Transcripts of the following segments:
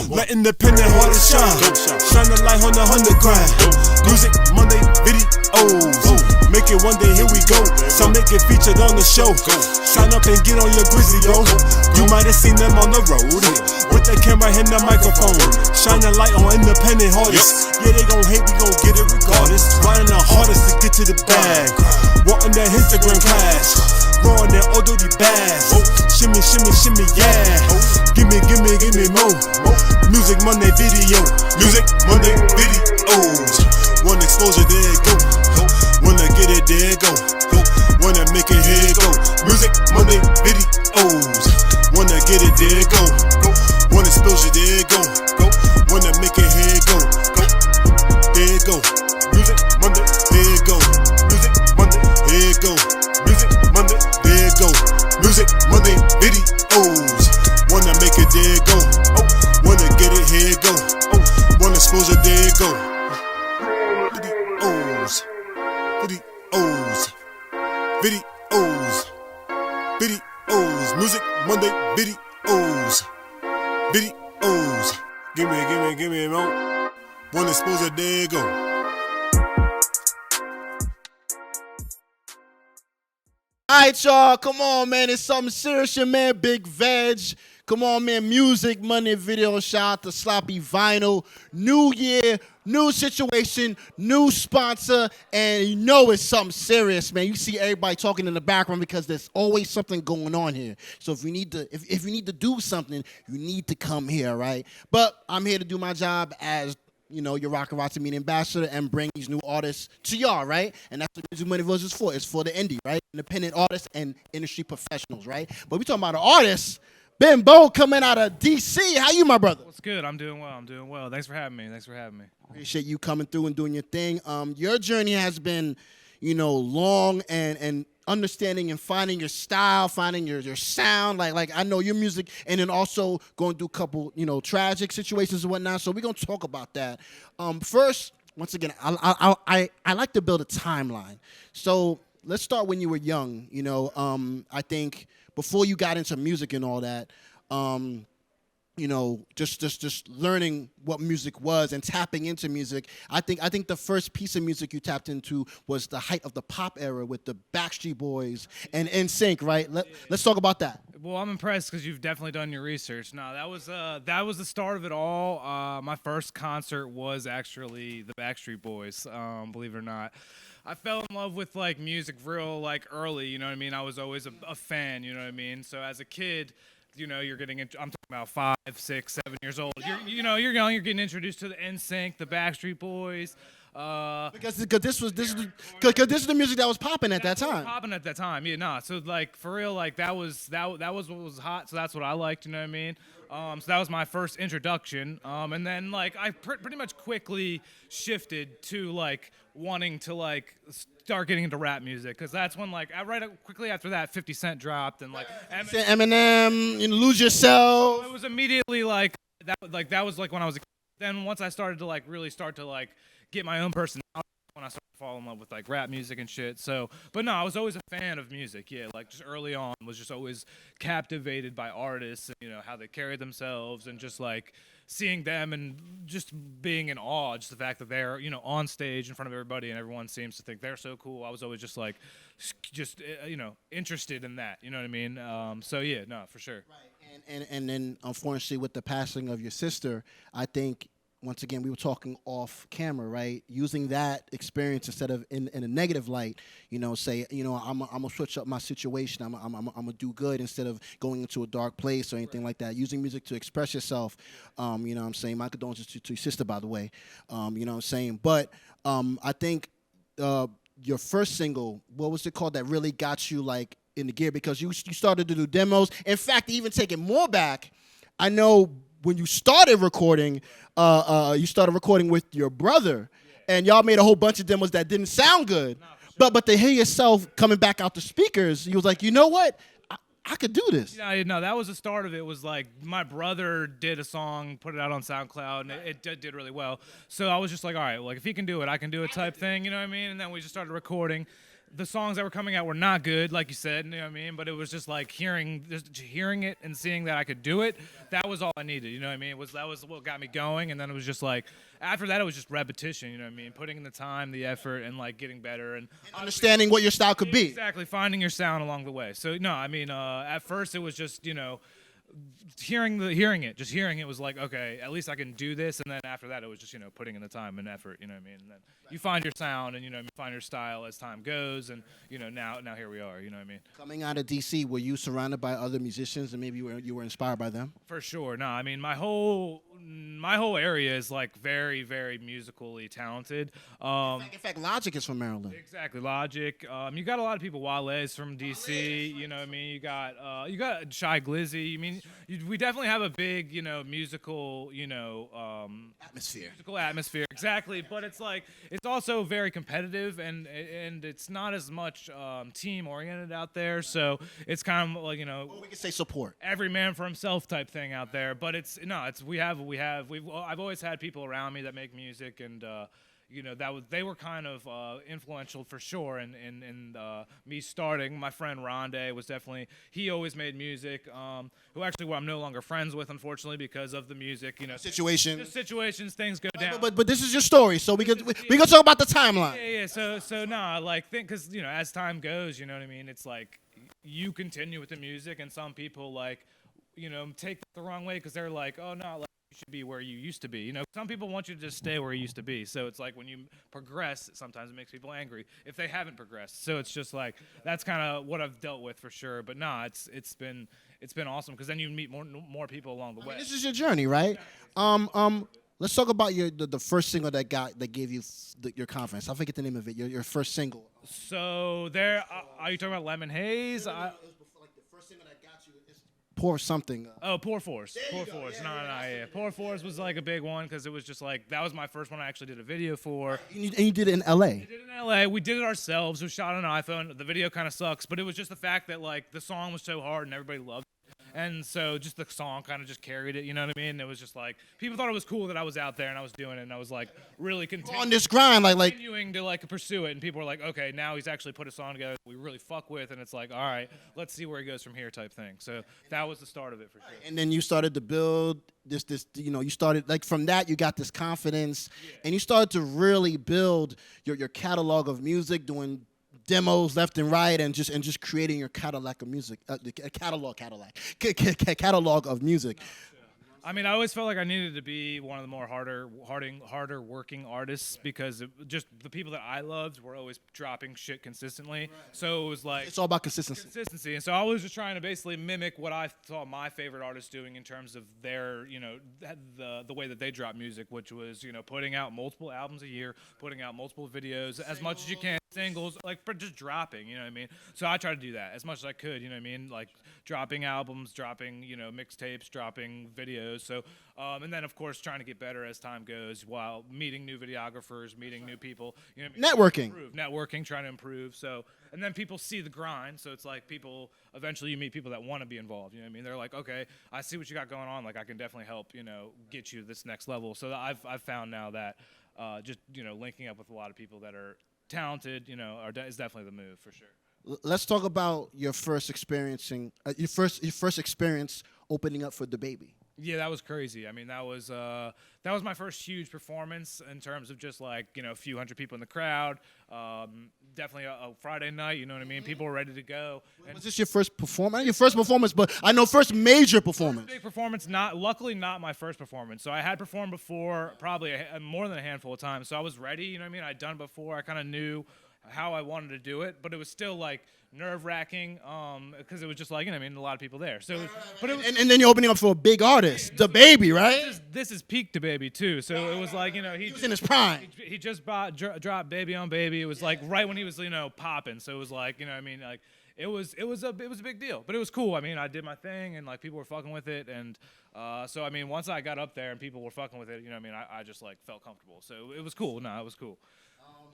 Let independent artists shine. Shine the light on the underground. Music Monday videos. Make it one day, here we go. Some make it featured on the show. Sign up and get on your grizzly, yo. You might have seen them on the road with the camera and the microphone. Shine the light on independent artists. Yeah, they gon' hate, we gon' get it regardless. Riding the hardest to get to the bag. Wanting that Instagram cash. Throwing that old duty bags. Shimmy, shimmy, shimmy, yeah. Give me more. Music Monday video. Music Monday videos. One exposure, there it go. Wanna get it, there it go. Wanna make it, here it go. Music Monday videos. Wanna get it, there it go. One exposure, there it go. Wanna make it, here it go. There it go. Music Monday, here it go. Music Monday, here it go. Music Monday, there it go. Music Monday videos. Wanna make it, there it go. Wanna get it, here it go. One exposure, there it go. Videos, Music Monday videos. Give me more. One exposure, there you go. Alright, y'all, come on, man. It's something serious, your man, Big Vegg. Come on, man. Music Monday video. Shout out to Sloppy Vinyl. New year, new situation, new sponsor, and you know it's something serious, man. You see everybody talking in the background because there's always something going on here. So if you need to, if you need to do something, you need to come here, right? But I'm here to do my job as, you know, your Rock and Rock Media ambassador and bring these new artists to y'all, right? And that's what Music Money Videos is for. It's for the indie, right? Independent artists and industry professionals, right? But we talking about the artists. Ben Boh coming out of D.C. How you, my brother? What's good? I'm doing well. Thanks for having me. Appreciate you coming through and doing your thing. Your journey has been, you know, long and understanding and finding your style, finding your sound. Like I know your music, and then also going through a couple, you know, tragic situations and whatnot. So we're gonna talk about that. First, once again, I like to build a timeline. So let's start when you were young. You know, I think before you got into music and all that, you know, just learning what music was and tapping into music. I think the first piece of music you tapped into was the height of the pop era with the Backstreet Boys and NSYNC, right? Let's talk about that. Well, I'm impressed because you've definitely done your research. No, that was the start of it all. My first concert was actually the Backstreet Boys, believe it or not. I fell in love with like music real like early, you know what I mean? I was always a fan, you know what I mean? So as a kid, you know, you're getting into, I'm talking about 5, 6, 7 years old. You're young, you're getting introduced to the NSYNC, the Backstreet Boys. Because this is the music that was popping at that time. Yeah, nah. So like for real, like that was what was hot. So that's what I liked. You know what I mean? So that was my first introduction. And then like I pretty much quickly shifted to like wanting to like start getting into rap music because that's when like quickly after that 50 Cent dropped and like Eminem, you know, Lose Yourself. It was immediately like that was like when I was a kid. Then once I started to like really start to like get my own personality when I started to fall in love with like rap music and shit. So, but no, I was always a fan of music. Yeah, like just early on was just always captivated by artists and, you know, how they carry themselves and just like seeing them and just being in awe. Just the fact that they're, you know, on stage in front of everybody and everyone seems to think they're so cool. I was always just like, you know, interested in that. You know what I mean? So yeah, no, for sure. Right. And then unfortunately with the passing of your sister, I think once again, we were talking off camera, right? Using that experience instead of in a negative light, you know, say, you know, I'm gonna switch up my situation. I'm gonna do good instead of going into a dark place or anything like that. Using music to express yourself, you know what I'm saying? My condolences to your sister, by the way, you know what I'm saying? But I think your first single, what was it called, that really got you like in the gear? Because you started to do demos. In fact, even taking more back, I know when you started recording with your brother, and y'all made a whole bunch of demos that didn't sound good. Sure. But to hear yourself coming back out the speakers, you was like, you know what? I could do this. Yeah, no, that was the start of it. Was like my brother did a song, put it out on SoundCloud, and it did really well. So I was just like, all right, like if he can do it, I can do it type thing, you know what I mean? And then we just started recording. the songs that were coming out were not good, like you said, you know what I mean? But it was just like hearing it and seeing that I could do it. That was all I needed, you know what I mean? That was what got me going, and then it was just like after that it was just repetition, you know what I mean? Putting in the time, the effort, and like getting better and Understanding what your style could be. exactly finding your sound along the way. So no, I mean, at first it was just hearing it was like, okay, at least I can do this, and then after that it was just putting in the time and effort, you know what I mean? And then you find your sound and you find your style as time goes, and now here we are, you know what I mean? Coming out of DC, were you surrounded by other musicians and maybe you were inspired by them? For sure. No, I mean my whole area is like very, very musically talented. In fact, Logic is from Maryland. Exactly, Logic. You got a lot of people. Wale's from DC. You know what I mean? You got Shy Glizzy. I mean, we definitely have a big musical Atmosphere. Musical atmosphere. Exactly, but it's like it's also very competitive and it's not as much team oriented out there. So it's kind of like Or we could say support. every man for himself type thing out there. But I've always had people around me that make music, and they were kind of influential for sure in me starting. My friend Rondé was definitely, he always made music, who actually I'm no longer friends with, unfortunately, because of the music, Situation. just situations, things go down. But this is your story, so we could talk about the timeline. Yeah. So no, like because as time goes, you know what I mean. It's like you continue with the music, and some people like take the wrong way because they're like, oh no, like you should be where you used to be. Some people want you to just stay where you used to be. So it's like when you progress, sometimes it makes people angry if they haven't progressed. So it's just like that's kind of what I've dealt with for sure. But nah, it's been awesome because then you meet more people along the way. This is your journey, right? Let's talk about the first single that gave you your confidence. I forget the name of it. Your first single. So there, are you talking about Lemon Haze? It was before, like the first single that got you. Pour something. Pour Force. Pour Force. Yeah. Pour Force was like a big one because it was just like that was my first one I actually did a video for. And you did it in L.A. We did it in L.A. We did it ourselves. We shot on an iPhone. The video kind of sucks, but it was just the fact that like the song was so hard and everybody loved it. And so just the song kind of just carried it, you know what I mean? It was just like people thought it was cool that I was out there and I was doing it, and I was like really on this grind, continuing to like pursue it. And people were like, okay, now he's actually put a song together that we really fuck with, and it's like, all right, let's see where he goes from here type thing. So that was the start of it for sure. And then you started to build this you started like from that you got this confidence, and you started to really build your catalog of music, doing demos left and right, and just creating your catalog of music, catalog of music. I mean, I always felt like I needed to be one of the more harder working artists because just the people that I loved were always dropping shit consistently. Right. So it was like it's all about consistency. And so I was just trying to basically mimic what I saw my favorite artists doing in terms of their, the way that they drop music, which was, putting out multiple albums a year, putting out multiple videos as much as you can, singles, like just dropping, you know what I mean? So I tried to do that as much as I could, you know what I mean? Like dropping albums, dropping, mixtapes, dropping videos. So, and then of course trying to get better as time goes while meeting new videographers, meeting new people, networking, trying to improve. So, and then people see the grind. So it's like eventually you meet people that want to be involved. You know what I mean? They're like, okay, I see what you got going on. Like I can definitely help, get you to this next level. So I've found now that just, linking up with a lot of people that are talented, is definitely the move for sure. Let's talk about your first experience opening up for DaBaby. Yeah, that was crazy. I mean, that was my first huge performance in terms of just like a few hundred people in the crowd. Definitely a Friday night. You know what I mean? People were ready to go. Was this your first performance? Not your first performance, but I know first major performance. Big performance. Luckily not my first performance. So I had performed before, probably more than a handful of times. So I was ready. You know what I mean? I'd done it before. I kind of knew how I wanted to do it, but it was still like nerve-wracking because it was just like, a lot of people there. So, but it was, and then you're opening up for a big artist, DaBaby, right? This is peak DaBaby too. So it was like, he was in his prime. He just dropped Baby on Baby. It was like right when he was, popping. So it was like, like it was a big deal, but it was cool. I mean, I did my thing and like people were fucking with it, and so I mean, once I got up there and people were fucking with it, I just like felt comfortable. So it was cool. No, it was cool.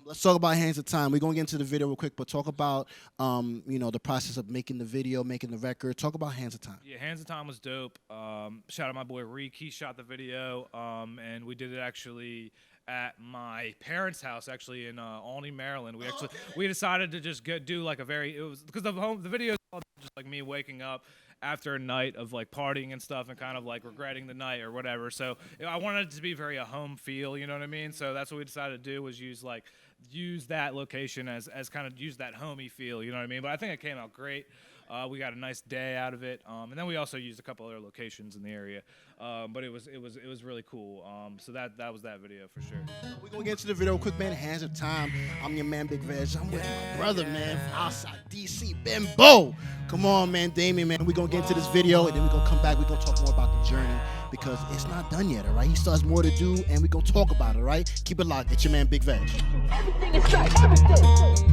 Let's talk about Hands of Time. We're going to get into the video real quick, but talk about, the process of making the video, making the record. Talk about Hands of Time. Yeah, Hands of Time was dope. Shout out my boy Reek. He shot the video, and we did it actually at my parents' house, actually in Albany, Maryland. We decided to just do like it was because the video is all just like me waking up after a night of like partying and stuff and kind of like regretting the night or whatever. So I wanted it to be very a home feel, you know what I mean? So that's what we decided to do, was use that location as kind of use that homey feel, you know what I mean? But I think it came out great. We got a nice day out of it, and then we also used a couple other locations in the area. But it was really cool. So that was that video for sure. We're gonna get to the video quick, man. Hands of time. I'm your man, Big Vegg. I'm with my brother, man, from outside DC, Ben Boh. Come on, man, Damien, man. We're gonna get into this video, and then we're gonna come back. We're gonna talk more about the journey, because it's not done yet, all right? He still has more to do, and we're gonna talk about it, all right? Keep it locked. It's your man, Big Vegg. Everything is right, everything.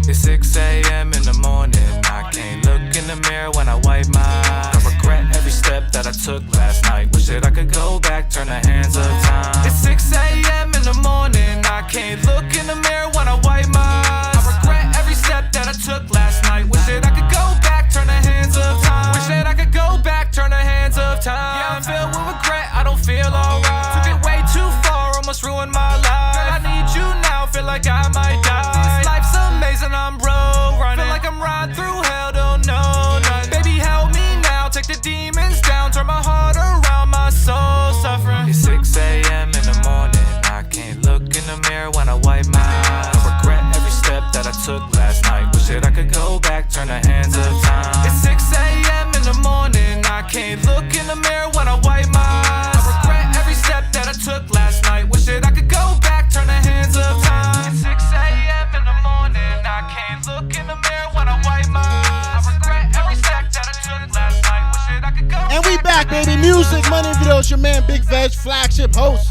It's 6 a.m. in the morning. I can't look in the mirror when I wipe my eyes. I regret every step that I took last night. Wish that I could go back, turn the hands of time. It's 6 a.m. in the morning. I can't look in the mirror when I wipe my eyes. I regret every step that I took last night. Wish that I could go back, turn the hands of time. Wish that I could go back, turn the hands of time. Yeah, I'm filled with regret, I don't feel alright. Took it way too far, almost ruined my life. Girl, I need you now, feel like I might die. This life's amazing, I'm road running. Feel like I'm riding through hell, don't know nothing. Baby, help me now, take the demons down. Turn my heart around, my soul suffering. It's 6 a.m. in the morning. I can't look in the mirror when I wipe my eyes. I regret every step that I took last night. Wish that I could go back, turn the hands of time. It's 6 a.m. in the morning. I can't look in the mirror when I wipe my eyes. I regret every step that I took last night. Wish that I could go back, turn the hands of time. It's 6 a.m. in the morning. I can't look in the mirror when I wipe my eyes. I regret every step that I took last night. Wish that I could go And we back, baby. Music, money, videos. Your man, Big Vegg, flagship host.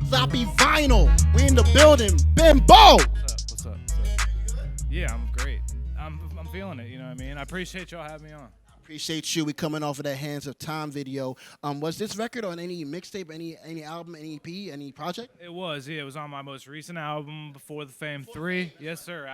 Floppy Vinyl. We in the building. Ben Boh. What's up? Yeah, I'm great. I'm feeling it, you know what I mean? I appreciate y'all having me on. Appreciate you. We coming off of that Hands of Time video. Was this record on any mixtape, any album, any EP, any project? It was, yeah. It was on my most recent album, Before the Fame 3. Yes, sir.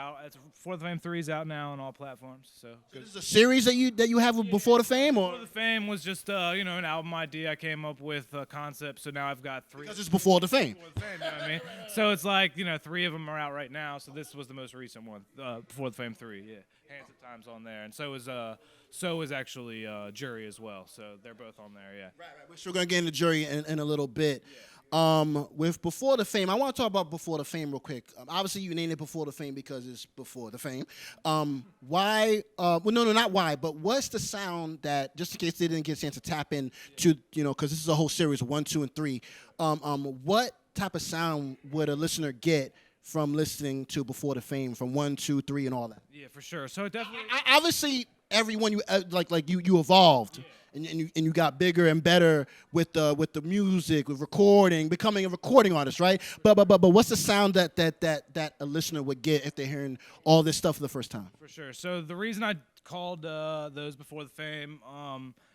Before the Fame 3 is out now on all platforms. So This is a series that you have with Before the Fame, or Before the Fame was just an album idea I came up with, a concept. So now I've got 3. because it's Before the Fame. Before the Fame, you know what I mean? So it's like 3 of them are out right now. So this was the most recent one, Before the Fame 3. Yeah, Hands of Time's on there, and so is actually Jury as well. So they're both on there. Yeah. Right. We're sure gonna get into Jury in a little bit. With Before the Fame, I want to talk about Before the Fame real quick. Obviously, you named it Before the Fame because it's Before the Fame. Why? Well, no, not why, but what's the sound that, just in case they didn't get a chance to tap in to, because this is a whole series, 1, 2, and 3. What type of sound would a listener get from listening to Before the Fame, from 1, 2, 3, and all that? Yeah, for sure. So it definitely. Obviously, everyone you you evolved. And you got bigger and better with the music, with recording, becoming a recording artist, right? But what's the sound that a listener would get if they're hearing all this stuff for the first time? For sure. So the reason I called those Before the Fame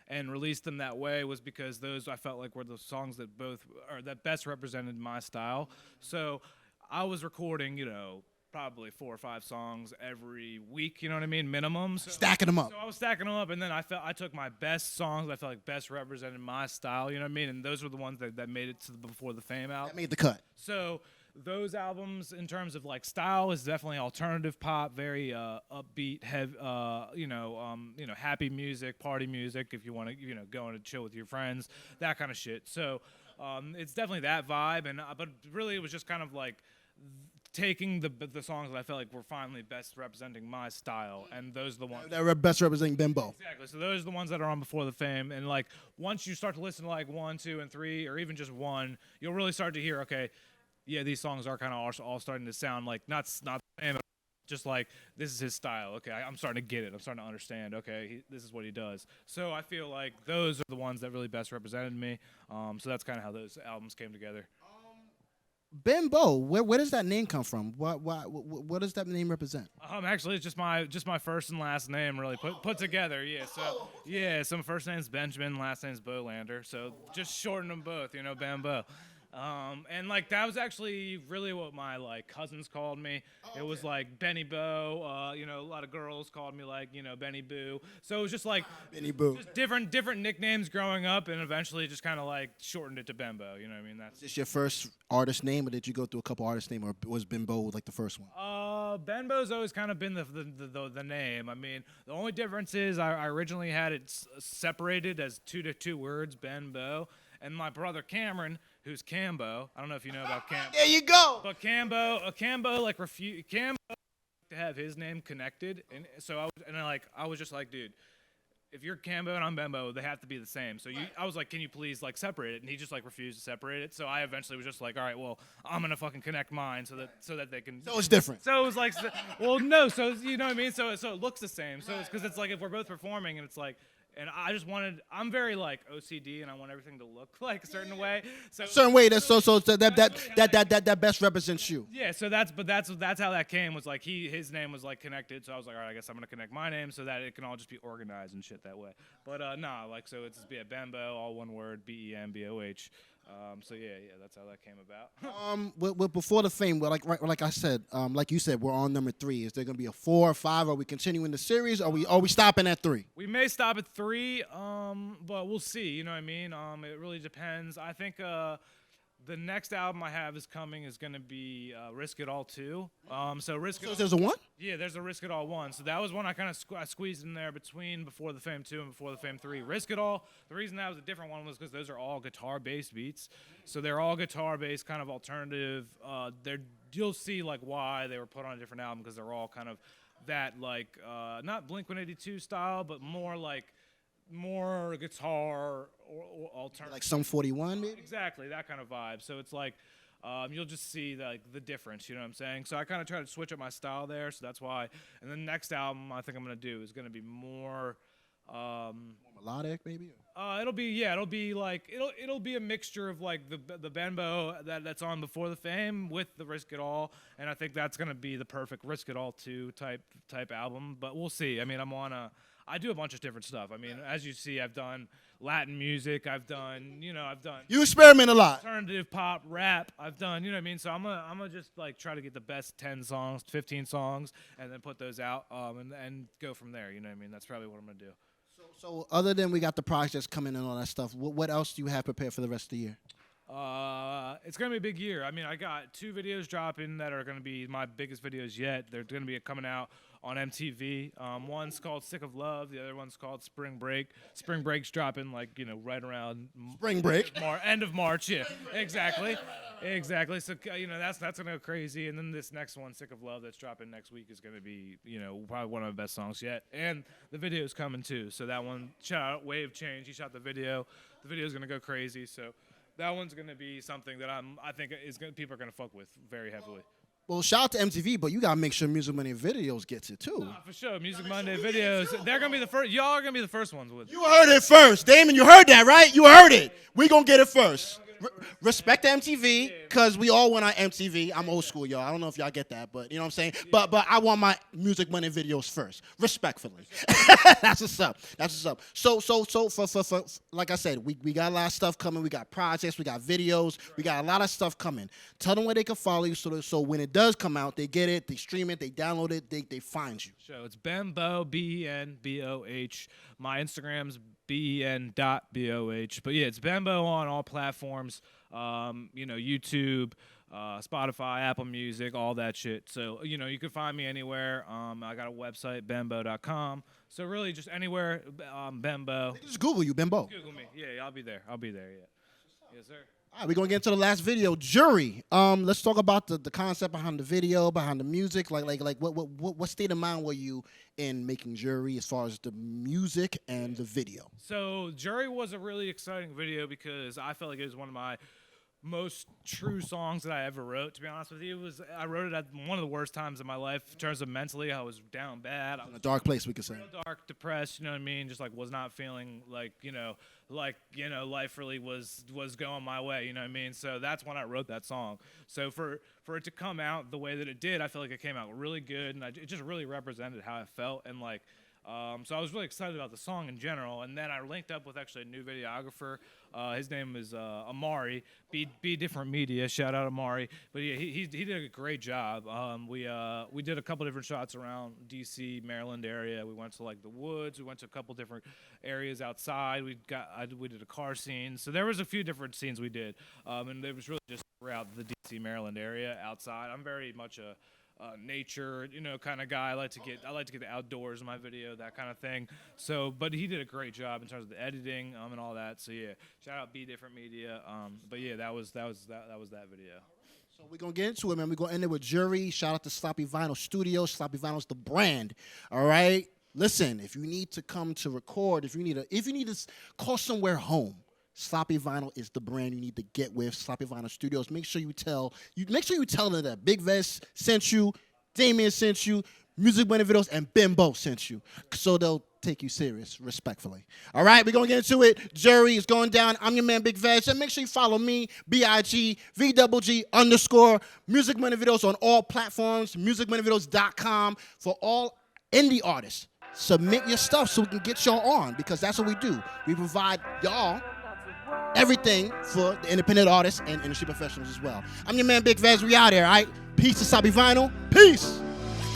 and released them that way was because those I felt like were the songs that best represented my style. So I was recording, probably 4 or 5 songs every week, you know what I mean, minimum. So, stacking them up. So I was stacking them up, and then I took my best songs I felt like best represented my style, you know what I mean, and those were the ones that made it to the Before the Fame album. That made the cut. So those albums, in terms of like style, is definitely alternative pop, very upbeat, heavy, happy music, party music. If you want to, go and chill with your friends, that kind of shit. So it's definitely that vibe, but really it was just kind of like taking the songs that I felt like were finally best representing my style, and those are the ones that best representing Ben Boh. Exactly. So those are the ones that are on Before the Fame, and like once you start to listen to like 1, 2, and 3, or even just 1, you'll really start to hear, okay, yeah, these songs are kind of all starting to sound like not the same, just like this is his style. Okay, I'm starting to get it. I'm starting to understand. Okay, this is what he does. So I feel like those are the ones that really best represented me. So that's kind of how those albums came together. Ben Boh, where does that name come from? What does that name represent? Actually, it's just my first and last name really put together. Yeah, so my first name's Benjamin, last name's Bolander. So just shorten them both, Ben Boh. And like that was actually really what my like cousins called me. It was like Benny Boh. You know, a lot of girls called me like Benny Boo. So it was just like Benny Boo. just different nicknames growing up, and eventually just kind of like shortened it to Ben Boh. You know what I mean? Is this your first artist name, or did you go through a couple artist names, or was Ben Boh like the first one? Ben Boh's always kind of been the name. I mean, the only difference is I originally had it separated as two words, Ben Boh, and my brother Cameron, who's Cambo. I don't know if you know about Cambo. There you go. But Cambo like refused. Cambo to have his name connected, and so I was just like, dude, if you're Cambo and I'm Benbo, they have to be the same. So I was like, can you please like separate it? And he just like refused to separate it. So I eventually was just like, all right, well, I'm gonna fucking connect mine so that they can. So it's different. So it was like, well, no. So you know what I mean. So it looks the same. So it's because it's like if we're both performing and it's like. And I just I'm very like OCD, and I want everything to look like a certain way. So Certain way. That best represents you. yeah. So that's how that came. Was like his name was like connected. So I was like, all right, I guess I'm gonna connect my name so that it can all just be organized and shit that way. But nah, like so it's BenBoh, all one word, BenBoh. So yeah, that's how that came about. Well, before the fame, well, like I said, like you said, we're on number 3. Is there gonna be a 4 or 5? Are we continuing the series? Are we stopping at 3? We may stop at 3, but we'll see. You know what I mean? It really depends. I think the next album I have is going to be Risk It All 2. So Risk It All. So there's a 1? Yeah, there's a Risk It All 1. So that was one I kind of squeezed in there between Before the Fame 2 and Before the Fame 3. Risk It All, the reason that was a different one was because those are all guitar-based beats. So they're all guitar-based, kind of alternative. You'll see like why they were put on a different album because they're all kind of that like, not Blink-182 style, but more guitar or alternative. Like some 41, maybe? Exactly, that kind of vibe. So it's like you'll just see the difference, you know what I'm saying? So I kind of try to switch up my style there, so that's why. And the next album I think I'm going to do is going to be more melodic, maybe? It'll be a mixture of like the BenBoh that's on Before the Fame with the Risk It All, and I think that's going to be the perfect Risk It All 2 type album, but we'll see. I mean, I do a bunch of different stuff. I mean, as you see, I've done Latin music. I've done. You experiment a lot. Alternative pop, rap. I've done. You know what I mean? So I'm gonna just like try to get the best 10 songs, 15 songs, and then put those out, and go from there. You know what I mean? That's probably what I'm gonna do. So other than we got the projects coming and all that stuff, what else do you have prepared for the rest of the year? It's gonna be a big year. I mean, I got 2 videos dropping that are gonna be my biggest videos yet. They're gonna be coming out on M.M.V. One's called Sick of Love. The other one's called Spring Break. Spring Break's dropping like right around Spring Break. End of March. Yeah, exactly. So that's gonna go crazy. And then this next one, Sick of Love, that's dropping next week is gonna be probably one of my best songs yet. And the video's coming too. So that one, shout out Wave Change. He shot the video. The video's gonna go crazy. So that one's gonna be something that I think people are gonna fuck with very heavily. Well, shout out to M.M.V, but you gotta make sure Music Monday Videos gets it too. Nah, for sure, Music Monday videos. They're gonna be the first. Y'all are gonna be the first ones with. You heard it first, Damon. You heard that, right? You heard it. We gonna get it first. Respect the MTV, because we all want our MTV. I'm old school, y'all. I don't know if y'all get that, but you know what I'm saying? But I want my Music Monday videos first, respectfully. That's what's up. So for like I said, we got a lot of stuff coming. We got projects, we got videos, we got a lot of stuff coming. Tell them where they can follow you so when it does come out, they get it, they stream it, they download it, they find you. So it's BenBoh, BenBoh. My Instagram's ben.boh. But yeah, it's BenBoh on all platforms. YouTube, Spotify, Apple Music, all that shit. So, you can find me anywhere. I got a website, benboh.com. So really just anywhere, BenBoh. Just Google you, Ben Boh. Google me. Yeah, I'll be there, yeah. Yes, sir. All right, we're going to get into the last video, Jury. Let's talk about the concept behind the video, behind the music. Like what state of mind were you in making Jury as far as the music and the video? So Jury was a really exciting video because I felt like it was one of my most true songs that I ever wrote, to be honest with you. I wrote it at one of the worst times in my life in terms of mentally. I was down bad. I was in a dark place, we could say. Dark, depressed, you know what I mean? Just like was not feeling like, life really was going my way, you know what I mean? So that's when I wrote that song. So for it to come out the way that it did, I feel like it came out really good, and it just really represented how I felt. And like So I was really excited about the song in general, and then I linked up with actually a new videographer. His name is Amari, Be Different Media. Shout out Amari. But yeah, he did a great job. We did a couple different shots around D.C., Maryland area. We went to like the woods. We went to a couple different areas outside. We did a car scene. So there was a few different scenes we did, and it was really just throughout the D.C., Maryland area outside. I'm very much a nature, kind of guy. I like to get the outdoors in my video, that kind of thing. So, but he did a great job in terms of the editing and all that. So yeah, shout out Be Different Media. But yeah, that was that video. So we're gonna get into it, man. We're gonna end it with Jury. Shout out to Sloppy Vinyl Studios. Sloppy Vinyl's the brand. All right. Listen, if you need to come to record, if you need to call somewhere home, Sloppy Vinyl is the brand you need to get with. Sloppy Vinyl Studios. Make sure you tell them that Big Vegg sent you, Damien sent you, Music Benevitos, and Ben Boh sent you. So they'll take you serious, respectfully. All right, we're going to get into it. Jury is going down. I'm your man, Big Vegg. And make sure you follow me, BIGVGG_, Music Benevitos on all platforms, musicbenevitos.com for all indie artists. Submit your stuff so we can get y'all on, because that's what we do. We provide y'all everything for the independent artists and industry professionals as well. I'm your man, Big Vegg. We out here, all right? Peace to Sloppy Vinyl. Peace.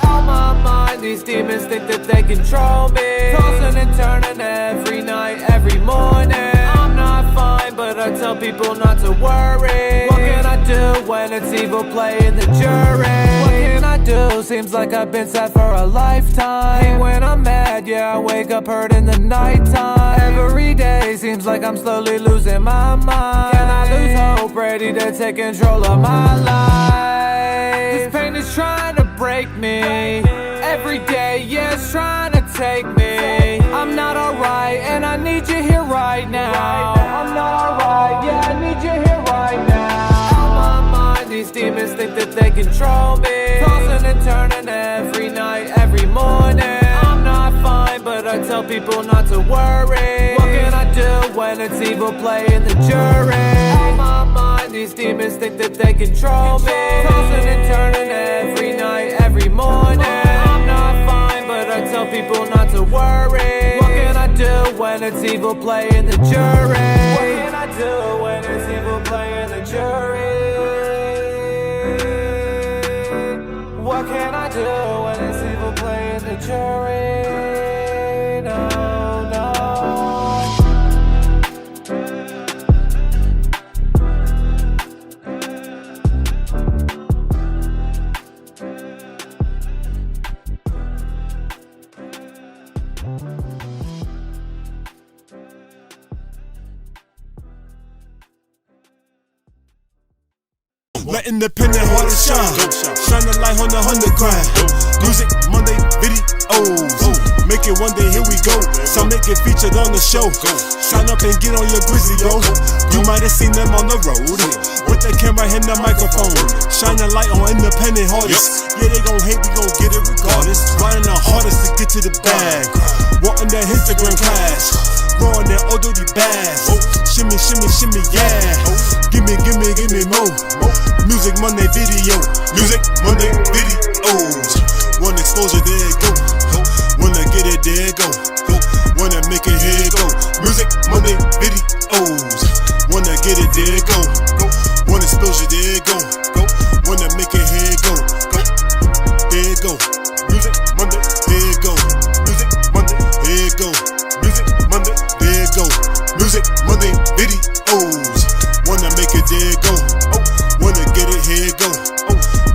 Out my mind, these demons think that they control me. Tossing and turning every night, every morning. I'm not fine, but I tell people not to worry. What can I do when it's evil playing the jury? What can I do? Seems like I've been sad for a lifetime. When I'm mad, yeah, I wake up hurt in the nighttime. Every day seems like I'm slowly losing my mind. Can I lose hope? Ready to take control of my life. This pain is trying to break me. Every day, yeah, it's trying to take me. I'm not alright, and I need you here right now. I'm not alright, yeah, I need you here right now. Out my mind, these demons think that they control me. Tossing and turning every night, every morning. I'm not fine, but I tell people not to worry. What can I do when it's evil playing the jury? Out my mind, these demons think that they control me. Tossing and turning every night, every morning. I'm not fine, but I tell people not to worry. What can I do when it's evil playing the jury? What can I do when it's evil playing the jury? What can I do when it's evil playing the jury? No, no. Let independent artists shine. Shine the light on the underground. Music Monday videos. Make it one day, here we go. Some make it featured on the show. Sign up and get on your grizzly, yo. You might have seen them on the road with the camera and the microphone. Shine the light on independent artists. Yeah, they gon' hate, we gon' get it regardless. Riding the hardest to get to the bag. Wanting that Instagram cash. Throwing that old dirty bags. Shimmy, shimmy, shimmy, yeah. Give me more. Music Monday video. Music Monday videos. One exposure, there it go. Wanna get it, there it go. Wanna make it, here it go. Music Monday videos. Wanna get it, there it go. One exposure, there it go. Wanna make it, here it go. There it go. Music Monday, here it go. Music Monday, here it go. Music Monday, there it go. Music Monday videos. Wanna make it, there it go. Wanna get it, here it go.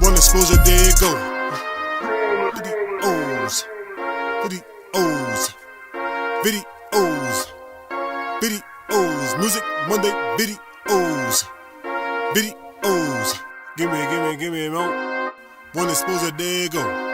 One exposure, there it go. Videos. Videos. Videos. Videos. Music Monday videos. Videos. Give me more. One exposure, there you go.